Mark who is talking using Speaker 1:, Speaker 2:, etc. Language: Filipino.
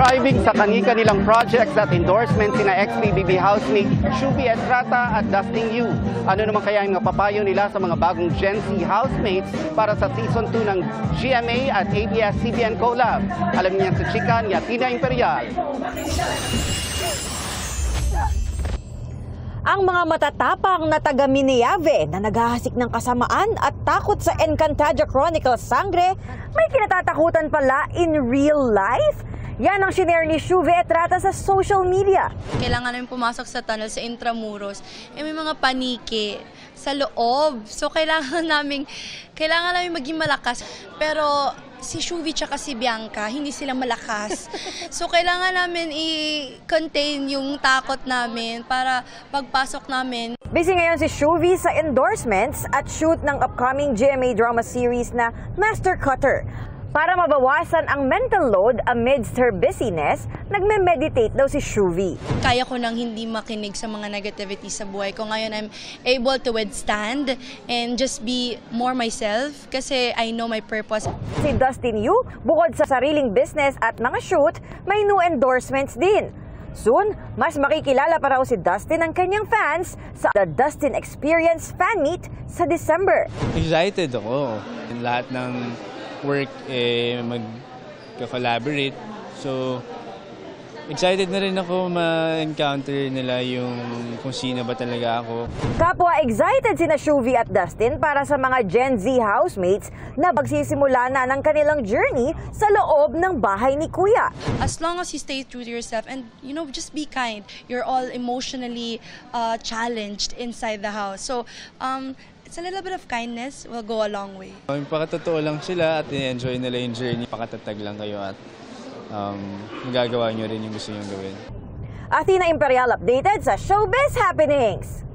Speaker 1: Thriving sa kani-kanilang projects at endorsements sina ex-PBB housemate Shuvi Estrata at Dustin Yu. Ano naman kaya yung papayo nila sa mga bagong Gen Z housemates para sa Season 2 ng GMA at ABS-CBN Collab? Alam niya sa chika ni Athena Imperial.
Speaker 2: Ang mga matatapang na taga Mineyave na naghahasik ng kasamaan at takot sa Encantadia Chronicles Sangre, may kinatatakutan pala in real life? Yan ang shinare ni Shuvi Estrata sa social media.
Speaker 3: Kailangan namin pumasok sa tunnel sa Intramuros. May mga paniki sa loob. So kailangan namin maging malakas. Pero si Shuvi tsaka si Bianca, hindi sila malakas. So kailangan namin i-contain yung takot namin para pagpasok namin.
Speaker 2: Busy ngayon si Shuvi sa endorsements at shoot ng upcoming GMA drama series na Master Cutter. Para mabawasan ang mental load amidst her busyness, nagme-meditate daw si Shuvi.
Speaker 3: Kaya ko nang hindi makinig sa mga negativity sa buhay ko. Ngayon, I'm able to withstand and just be more myself kasi I know my purpose.
Speaker 2: Si Dustin Yu, bukod sa sariling business at mga shoot, may new endorsements din. Soon, mas makikilala pa raw si Dustin ng kanyang fans sa The Dustin Experience Fan Meet sa December.
Speaker 4: Excited ako. Lahat ng work mag-collaborate. So, excited na rin ako ma-encounter nila yung kung sino ba talaga ako.
Speaker 2: Kapwa excited sina Shuvi at Dustin para sa mga Gen Z housemates na magsisimula na ng kanilang journey sa loob ng bahay ni Kuya.
Speaker 3: As long as you stay true to yourself and just be kind. You're all emotionally challenged inside the house. So, it's a little bit of kindness will go a long way.
Speaker 4: Pakatotoo lang sila at i-enjoy nila yung journey. Pakatatag lang kayo at magagawa nyo rin yung gusto nyo gawin.
Speaker 2: Athena Imperial updated sa Showbiz Happenings.